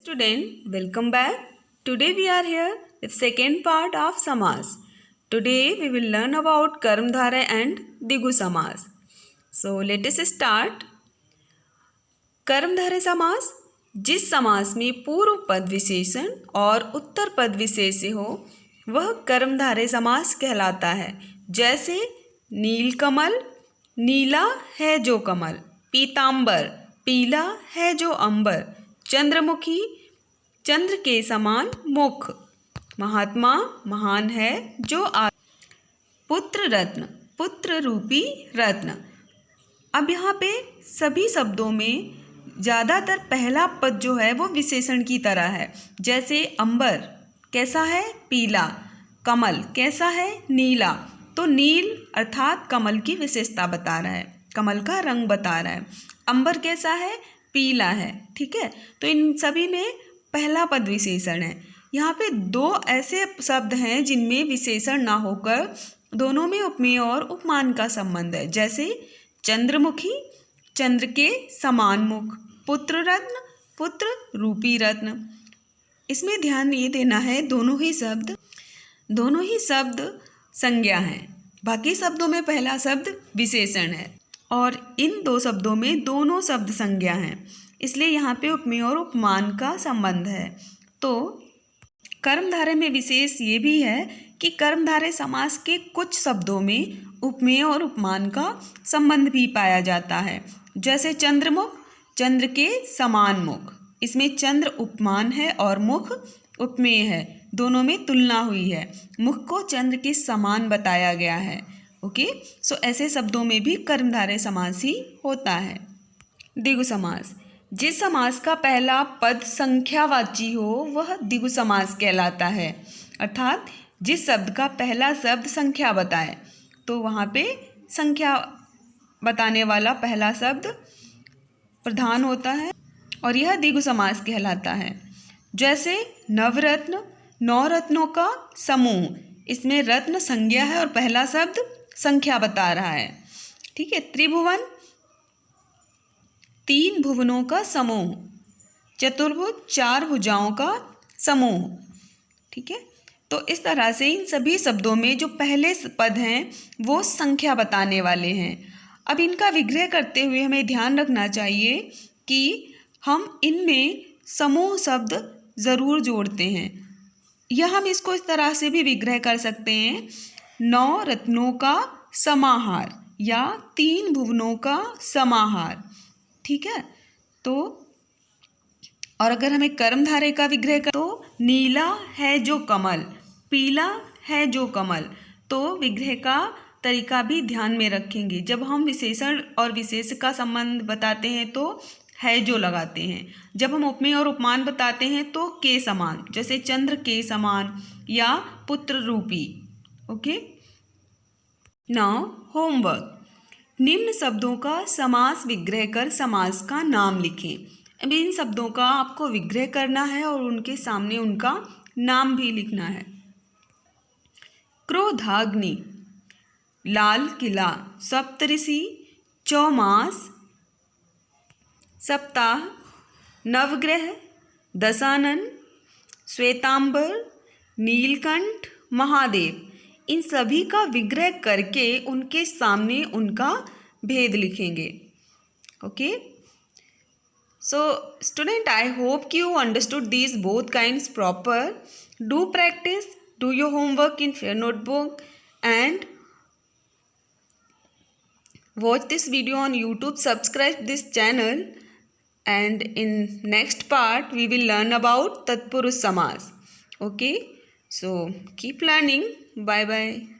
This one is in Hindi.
Student, welcome back. Today we are here with second part of Samas. Today we will learn about Karmdhara and Digu Samas. So let us start. कर्मधारय समास जिस समास में पूर्व पद विशेषण और उत्तर पद विशेष्य हो वह कर्मधारय समास कहलाता है। जैसे नीलकमल, नीला है जो कमल, पीतांबर, पीला है जो अंबर, चंद्रमुखी, चंद्र के समान मुख, महात्मा, महान है जो पुत्र रत्न, पुत्र रूपी रत्न। अब यहाँ पे सभी शब्दों में ज़्यादातर पहला पद जो है वो विशेषण की तरह है। जैसे अंबर कैसा है? पीला। कमल कैसा है? नीला। तो नील अर्थात कमल की विशेषता बता रहा है, कमल का रंग बता रहा है। अंबर कैसा है? पीला है। ठीक है, तो इन सभी में पहला पद विशेषण है। यहाँ पे दो ऐसे शब्द हैं जिनमें विशेषण ना होकर दोनों में उपमेय और उपमान का संबंध है। जैसे चंद्रमुखी, चंद्र के समान मुख, पुत्र रत्न, पुत्र रूपी रत्न। इसमें ध्यान ये देना है दोनों ही शब्द संज्ञा हैं। बाकी शब्दों में पहला शब्द विशेषण है और इन दो शब्दों में दोनों शब्द संज्ञा हैं, इसलिए यहाँ पे उपमेय और उपमान का संबंध है। तो कर्मधारय में विशेष ये भी है कि कर्मधारय समास के कुछ शब्दों में उपमेय और उपमान का संबंध भी पाया जाता है। जैसे चंद्रमुख, चंद्र के समान मुख, इसमें चंद्र उपमान है और मुख उपमेय है, दोनों में तुलना हुई है, मुख को चंद्र के समान बताया गया है। ओके, सो ऐसे शब्दों में भी कर्मधारय समास ही होता है। द्विगु समास जिस समास का पहला पद संख्यावाची हो वह द्विगु समास कहलाता है। अर्थात जिस शब्द का पहला शब्द संख्या बताए तो वहाँ पे संख्या बताने वाला पहला शब्द प्रधान होता है और यह द्विगु समास कहलाता है। जैसे नवरत्न, नौ रत्नों का समूह, इसमें रत्न संज्ञा है और पहला शब्द संख्या बता रहा है। ठीक है। त्रिभुवन, तीन भुवनों का समूह, चतुर्भुज, चार भुजाओं का समूह। ठीक है, तो इस तरह से इन सभी शब्दों में जो पहले पद हैं वो संख्या बताने वाले हैं। अब इनका विग्रह करते हुए हमें ध्यान रखना चाहिए कि हम इनमें समूह शब्द ज़रूर जोड़ते हैं, या हम इसको इस तरह से भी विग्रह कर सकते हैं, नौ रत्नों का समाहार या तीन भुवनों का समाहार। ठीक है, तो और अगर हमें कर्मधारय का विग्रह कर तो नीला है जो कमल, पीला है जो कमल। तो विग्रह का तरीका भी ध्यान में रखेंगे। जब हम विशेषण और विशेष का संबंध बताते हैं तो है जो लगाते हैं। जब हम उपमेय और उपमान बताते हैं तो के समान, जैसे चंद्र के समान या पुत्र रूपी। Okay, now homework. निम्न शब्दों का समास विग्रह कर समास का नाम लिखें। अब इन शब्दों का आपको विग्रह करना है और उनके सामने उनका नाम भी लिखना है। क्रोधाग्नि, लाल किला, सप्तऋषि, चौमास, सप्ताह, नवग्रह, दशानन, श्वेतांबर, नीलकंठ, महादेव। इन सभी का विग्रह करके उनके सामने उनका भेद लिखेंगे। Okay, so student, I hope you understood these both kinds proper. Do practice, do your homework in your notebook and watch this video on YouTube. Subscribe this channel and in next part we will learn about Tatpurush Samas. Okay, so keep learning. Bye bye.